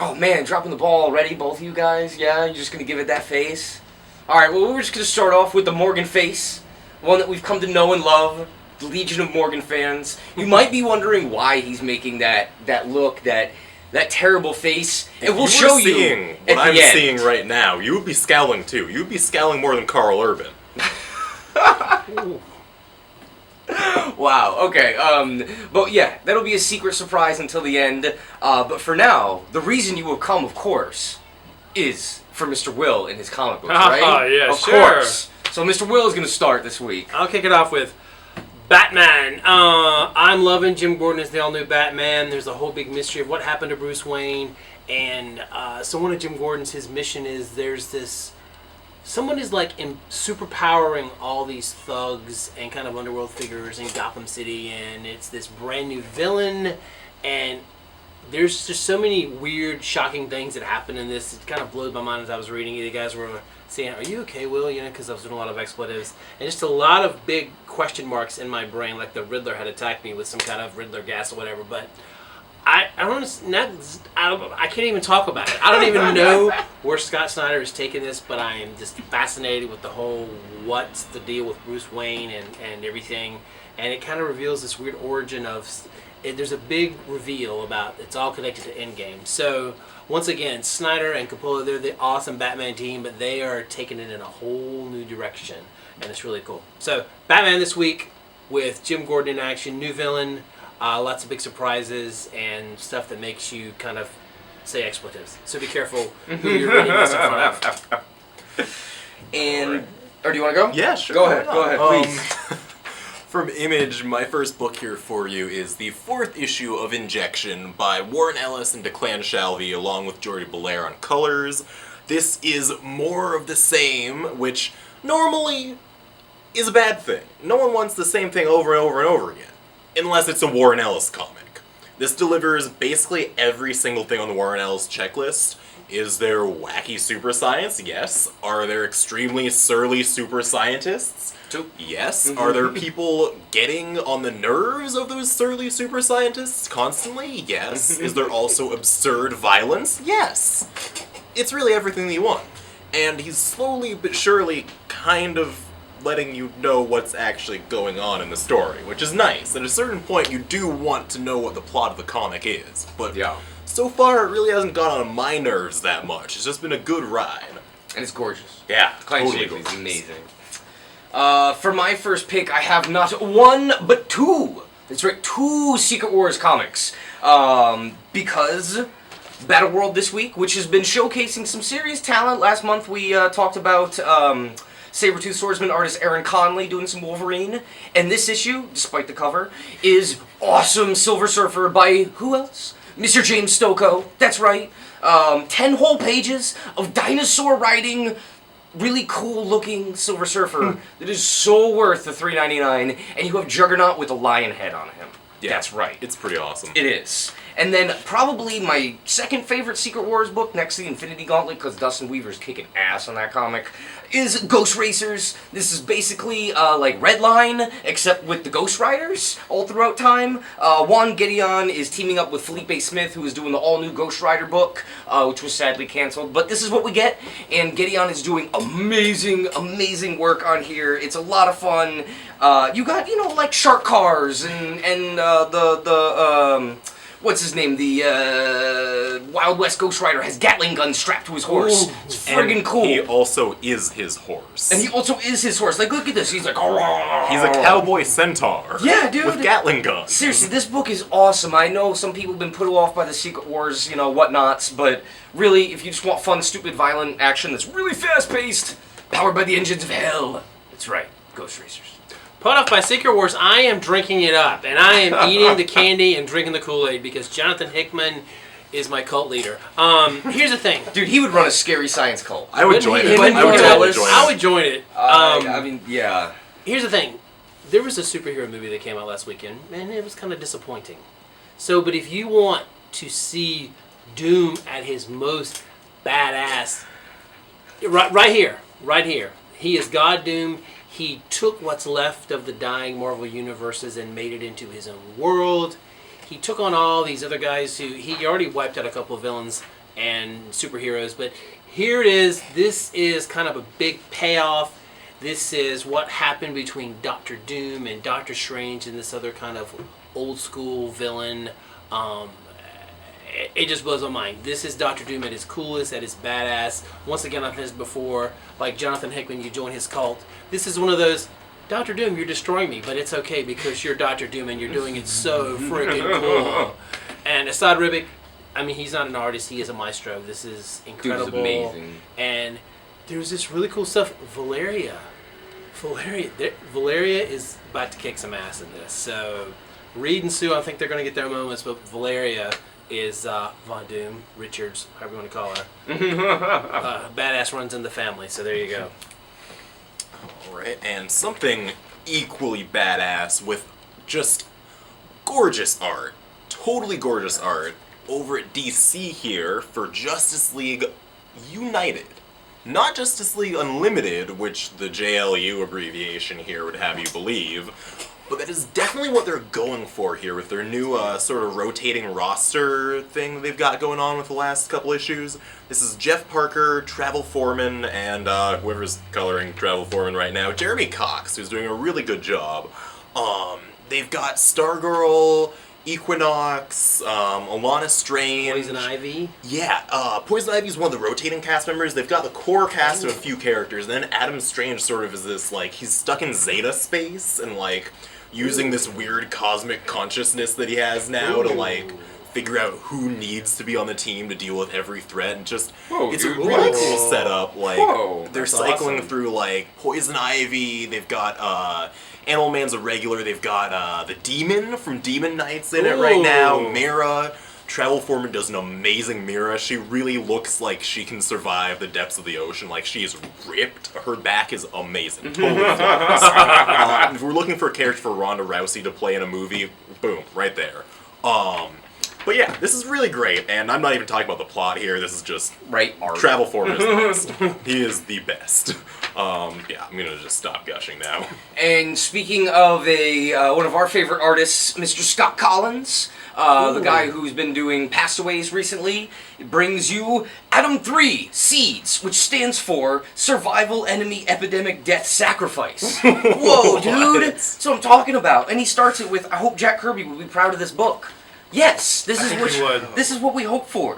Oh man, dropping the ball already, both of you guys. Yeah, you're just gonna give it that face. All right, well we're just gonna start off with the Morgan face, one that we've come to know and love. The Legion of Morgan fans. You might be wondering why he's making that look, that terrible face. And we'll show you. Seeing what I'm seeing right now, you would be scowling too. You would be scowling more than Carl Urban. Wow, okay, but yeah, that'll be a secret surprise until the end, but for now, the reason you have come, of course, is for Mr. Will and his comic books, right? Yeah, of sure. course. So Mr. Will is going to start this week. I'll kick it off with Batman. I'm loving Jim Gordon as the all-new Batman. There's a whole big mystery of what happened to Bruce Wayne, and so one of Jim Gordon's, his mission is there's this... Someone is like superpowering all these thugs and kind of underworld figures in Gotham City, and it's this brand new villain, and there's just so many weird, shocking things that happen in this. It kind of blew my mind as I was reading it. You guys were saying, "Are you okay, Will?" You know, because I was doing a lot of expletives, and just a lot of big question marks in my brain, like the Riddler had attacked me with some kind of Riddler gas or whatever. But I can't even talk about it. I don't even know where Scott Snyder is taking this, but I am just fascinated with the whole what's the deal with Bruce Wayne and everything. And it kind of reveals this weird origin of... There's a big reveal about it's all connected to Endgame. So, once again, Snyder and Coppola, they're the awesome Batman team, but they are taking it in a whole new direction. And it's really cool. So, Batman this week with Jim Gordon in action, new villain. Lots of big surprises and stuff that makes you kind of say expletives. So be careful who you're reading this in front of. And, or do you want to go? Yeah, sure. Go ahead, please. From Image, my first book here for you is the 4th issue of Injection by Warren Ellis and Declan Shalvey, along with Jordi Belair on colors. This is more of the same, which normally is a bad thing. No one wants the same thing over and over and over again. Unless it's a Warren Ellis comic. This delivers basically every single thing on the Warren Ellis checklist. Is there wacky super science? Yes. Are there extremely surly super scientists? Yes. Are there people getting on the nerves of those surly super scientists constantly? Yes. Is there also absurd violence? Yes. It's really everything that you want. And he's slowly but surely kind of letting you know what's actually going on in the story, which is nice. At a certain point, you do want to know what the plot of the comic is, but so far it really hasn't gone on my nerves that much. It's just been a good ride. And it's gorgeous. Yeah, Totally is amazing. For my first pick, I have not one, but 2. That's right, 2 Secret Wars comics. Because Battleworld this week, which has been showcasing some serious talent. Last month we talked about... Sabretooth Swordsman artist Aaron Conley doing some Wolverine. And this issue, despite the cover, is awesome Silver Surfer by who else? Mr. James Stokoe. That's right. 10 whole pages of dinosaur riding, really cool looking Silver Surfer that is so worth the $3.99. And you have Juggernaut with a lion head on him. Yeah, that's right. It's pretty awesome. It is. And then probably my second favorite Secret Wars book, next to the Infinity Gauntlet, because Dustin Weaver's kicking ass on that comic, is Ghost Racers. This is basically like Redline, except with the Ghost Riders all throughout time. Juan Gedeon is teaming up with Felipe Smith, who is doing the all-new Ghost Rider book, which was sadly canceled. But this is what we get, and Gedeon is doing amazing, amazing work on here. It's a lot of fun. You got, like Shark Cars and what's his name? The Wild West Ghost Rider has Gatling guns strapped to his horse. Ooh. It's friggin' cool. He also is his horse. And he also is his horse. Like, look at this. He's like, "Arrgh." He's a cowboy centaur. Yeah, dude. With Gatling guns. Seriously, this book is awesome. I know some people have been put off by the Secret Wars, whatnots, but really, if you just want fun, stupid, violent action that's really fast-paced, powered by the engines of hell, that's right, Ghost Racers. Put off by Secret Wars, I am drinking it up, and I am eating the candy and drinking the Kool-Aid because Jonathan Hickman is my cult leader. Here's the thing. Dude, he would run a scary science cult. I would join it. I would totally join it. I would join it. I mean, yeah. Here's the thing. There was a superhero movie that came out last weekend, and it was kind of disappointing. So, but if you want to see Doom at his most badass, right here, he is God Doom. He took what's left of the dying Marvel universes and made it into his own world. He took on all these other guys who he already wiped out a couple of villains, and superheroes. But here it is. This is kind of a big payoff. This is what happened between Doctor Doom and Doctor Strange and this other kind of old school villain. It just blows my mind. This is Doctor Doom at his coolest, at his badass. Once again, I've said this before, like Jonathan Hickman, you join his cult. This is one of those, Doctor Doom, you're destroying me, but it's okay because you're Doctor Doom and you're doing it so freaking cool. And Assad Ribic, I mean, he's not an artist, he is a maestro. This is incredible. Dude, it's amazing. And there's this really cool stuff. Valeria is about to kick some ass in this. So Reed and Sue, I think they're going to get their moments, but Valeria is Von Doom, Richards, however you want to call her. Badass runs in the family, so there you go. Alright, and something equally badass with just gorgeous art, totally gorgeous art, over at DC here for Justice League United. Not Justice League Unlimited, which the JLU abbreviation here would have you believe, but that is definitely what they're going for here with their new sort of rotating roster thing they've got going on with the last couple issues. This is Jeff Parker, Travel Foreman, and whoever's coloring Travel Foreman right now, Jeremy Cox, who's doing a really good job. They've got Stargirl, Equinox, Alana Strange. Poison Ivy. Yeah, Poison Ivy's one of the rotating cast members. They've got the core cast of a few characters. Then Adam Strange sort of is this, like, he's stuck in Zeta space and, like, using this weird cosmic consciousness that he has now to, like, figure out who needs to be on the team to deal with every threat. And just, it's a really cool setup. Like, they're cycling through, like, Poison Ivy. They've got, Animal Man's a regular. They've got the Demon from Demon Knights in it right now. Mira. Travel Foreman does an amazing Mira. She really looks like she can survive the depths of the ocean. Like, she is ripped. Her back is amazing. Totally flawless. If we're looking for a character for Ronda Rousey to play in a movie, boom, right there. But yeah, this is really great, and I'm not even talking about the plot here. This is just art. Travel Foreman is the best. He is the best. Yeah, I'm gonna just stop gushing now. And speaking of one of our favorite artists, Mr. Scott Collins, the guy who's been doing Pastaways recently, brings you Adam.3 Seeds, which stands for Survival Enemy Epidemic Death Sacrifice. Whoa, dude! That's what I'm talking about. And he starts it with, I hope Jack Kirby will be proud of this book. Yes, this is what we hope for.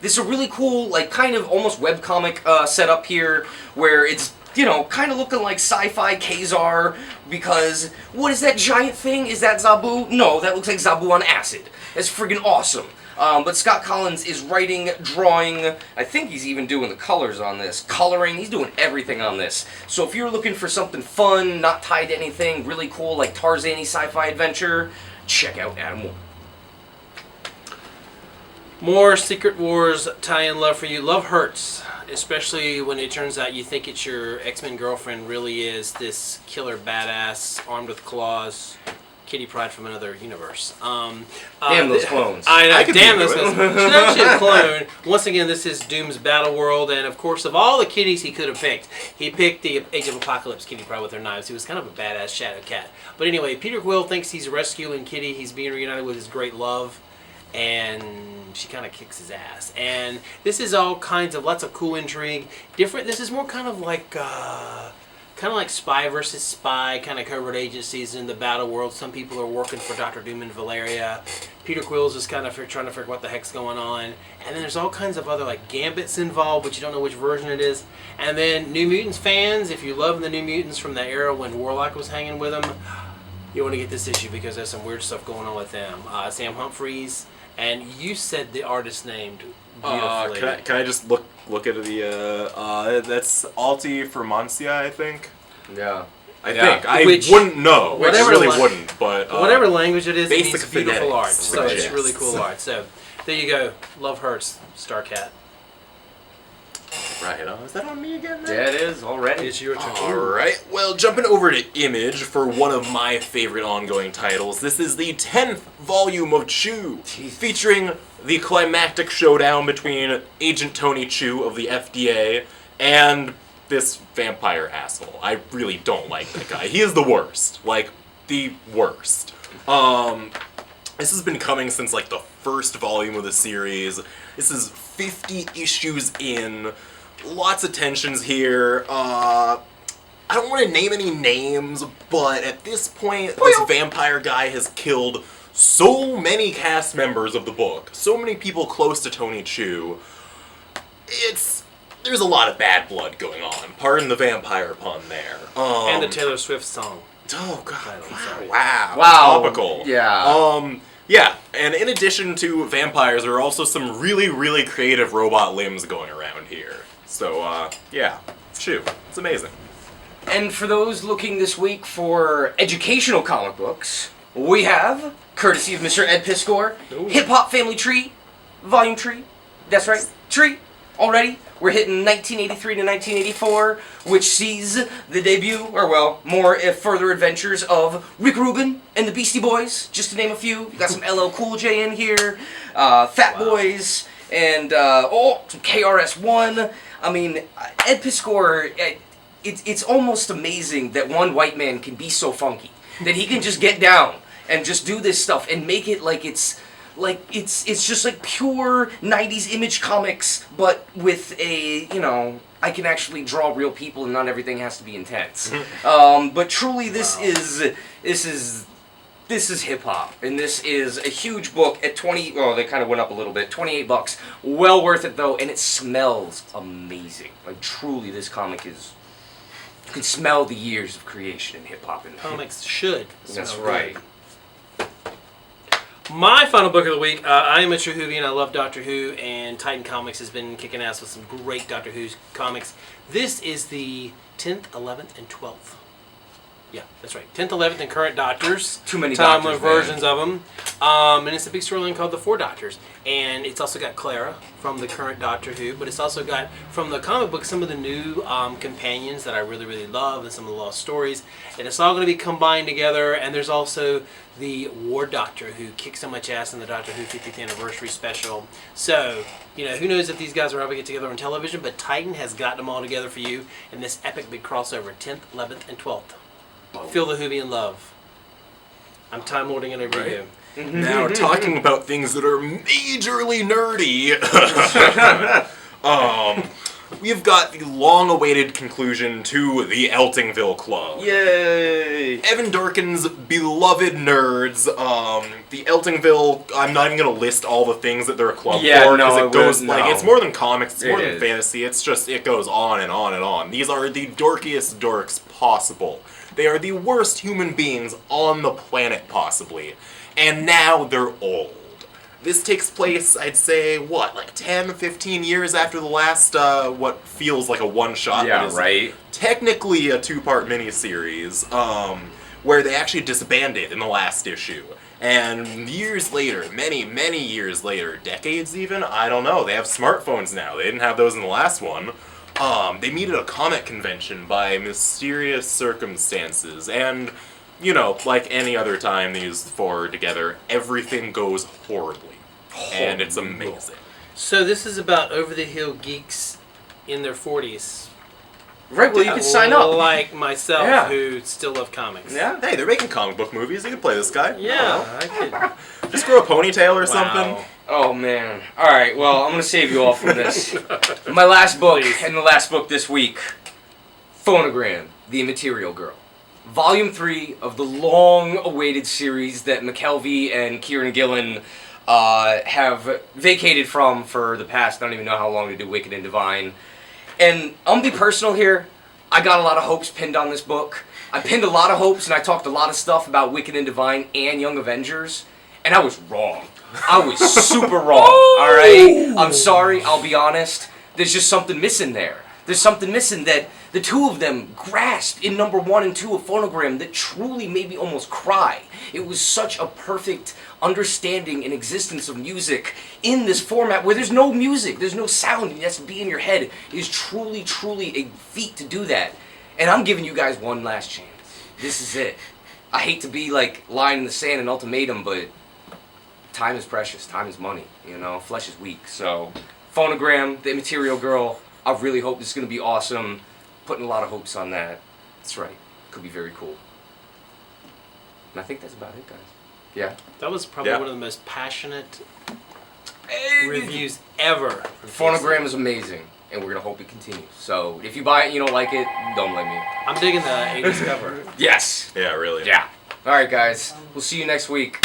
This is a really cool, like, kind of almost webcomic setup here, where it's, you know, kind of looking like sci-fi Kazar, because what is that giant thing? Is that Zabu? No, that looks like Zabu on acid. That's friggin' awesome. But Scott Collins is writing, drawing, I think he's even doing the colors on this, coloring, he's doing everything on this. So if you're looking for something fun, not tied to anything, really cool, like Tarzan-y sci-fi adventure, check out Adam 1. More Secret Wars tie-in love for you. Love hurts, especially when it turns out you think it's your X-Men girlfriend, really is this killer badass, armed with claws, Kitty Pryde from another universe. Damn those clones. I know, damn those it. clones. She's actually a clone. Once again, this is Doom's Battle World, and of course, of all the kitties he could have picked, he picked the Age of Apocalypse Kitty Pryde with her knives. He was kind of a badass shadow cat. But anyway, Peter Quill thinks he's rescuing Kitty. He's being reunited with his great love, and she kind of kicks his ass. And this is all kinds of lots of cool intrigue. Different. This is more kind of like spy versus spy, kind of covert agencies in the battle world. Some people are working for Dr. Doom and Valeria. Peter Quill's just kind of trying to figure out what the heck's going on. And then there's all kinds of other like gambits involved, but you don't know which version it is. And then New Mutants fans, if you love the New Mutants from the era when Warlock was hanging with them, you want to get this issue because there's some weird stuff going on with them. Sam Humphries. And you said the artist named beautifully. Can I just look at the that's Alti Fermancia, I think. Yeah. I think. I wouldn't know. Whatever I really wouldn't, but whatever language it is, it means beautiful art. phonetics So it's suggests. really cool art. So there you go. Love hurts. Starcat. Right, is that on me again now? Yeah, it is already. It's your turn. Alright, well, jumping over to Image for one of my favorite ongoing titles. This is the 10th volume of Chew, featuring the climactic showdown between Agent Tony Chu of the FDA and this vampire asshole. I really don't like that guy. He is the worst. Like, the worst. This has been coming since like the first volume of the series. This is 50 issues in. Lots of tensions here. I don't want to name any names, but at this point, this vampire guy has killed so many cast members of the book, so many people close to Tony Chu. There's a lot of bad blood going on. Pardon the vampire pun there. And the Taylor Swift song. Oh god! Wow! Topical. Yeah. Yeah, and in addition to vampires, there are also some really, really creative robot limbs going around here. So, yeah, Chu. It's amazing. And for those looking this week for educational comic books, we have, courtesy of Mr. Ed Piskor, Hip Hop Family Tree, Volume Tree. That's right, Tree. Already, we're hitting 1983 to 1984, which sees the debut, or well, more further adventures of Rick Rubin and the Beastie Boys, just to name a few. You got some LL Cool J in here, Fat Boys, and some KRS-One. I mean, Ed Piskor, it's almost amazing that one white man can be so funky, that he can just get down and just do this stuff and make it like it's just like pure 90s Image Comics, but with a, I can actually draw real people and not everything has to be intense. But truly this is hip hop, and this is a huge book at they kind of went up a little bit, $28. Well worth it though, and it smells amazing. Like truly this comic is, you can smell the years of creation in hip hop. Comics should smell That's right. good. My final book of the week, I am a true Whovian. I love Doctor Who, and Titan Comics has been kicking ass with some great Doctor Who comics. This is the 10th, 11th, and 12th. Yeah, that's right. 10th, 11th, and current Doctors. Too many Timeless Doctors, versions of them. And it's a big storyline called The Four Doctors. And it's also got Clara from the current Doctor Who, but it's also got, from the comic book, some of the new companions that I really, really love, and some of the lost stories. And it's all going to be combined together. And there's also the War Doctor, who kicked so much ass in the Doctor Who 50th anniversary special. So, who knows if these guys will ever get together on television, but Titan has got them all together for you in this epic big crossover, 10th, 11th, and 12th. Feel the Whovian love. I'm Time Lording it over you. Now, talking about things that are majorly nerdy, we've got the long-awaited conclusion to the Eltingville Club. Yay! Evan Dorkin's beloved nerds. The Eltingville. I'm not even gonna list all the things that they're a club for, because it goes it's more than comics. It's more than fantasy. It's just it goes on and on and on. These are the dorkiest dorks possible. They are the worst human beings on the planet, possibly. And now they're old. This takes place, I'd say, like 10, 15 years after the last, what feels like a one-shot. Yeah, right. Technically a two-part miniseries, where they actually disbanded in the last issue. And years later, many, many years later, decades even, I don't know, they have smartphones now. They didn't have those in the last one. They meet at a comic convention by mysterious circumstances, and, like any other time these four are together, everything goes horribly. And it's amazing. So this is about over-the-hill geeks in their 40s. Right, well, you can sign up. Like myself, who still love comics. Yeah, hey, they're making comic book movies. You could play this guy. Yeah, I could. Just grow a ponytail or something. Oh, man. All right, well, I'm going to save you all from this. My last book, and the last book this week, Phonogram, The Immaterial Girl. Volume 3 of the long-awaited series that McKelvey and Kieran Gillen have vacated from for the past, I don't even know how long, to do Wicked and Divine. And I'm going to be personal here. I got a lot of hopes pinned on this book. I pinned a lot of hopes, and I talked a lot of stuff about Wicked and Divine and Young Avengers, and I was wrong. I was super wrong, alright? I'm sorry, I'll be honest. There's just something missing there. There's something missing that the two of them grasped in number 1 and 2 of Phonogram that truly made me almost cry. It was such a perfect understanding and existence of music in this format where there's no music, there's no sound, and it has to be in your head. It is truly, truly a feat to do that. And I'm giving you guys one last chance. This is it. I hate to be like line in the sand and ultimatum, but time is precious. Time is money. Flesh is weak. So, Phonogram, The Immaterial Girl. I really hope this is going to be awesome. Putting a lot of hopes on that. That's right. Could be very cool. And I think that's about it, guys. Yeah. That was probably Yeah. one of the most passionate reviews ever. Phonogram is amazing, and we're gonna hope it continues. So if you buy it and you don't like it, don't blame me. I'm digging the 80s cover. Yes. Yeah, really. Yeah. All right, guys. We'll see you next week.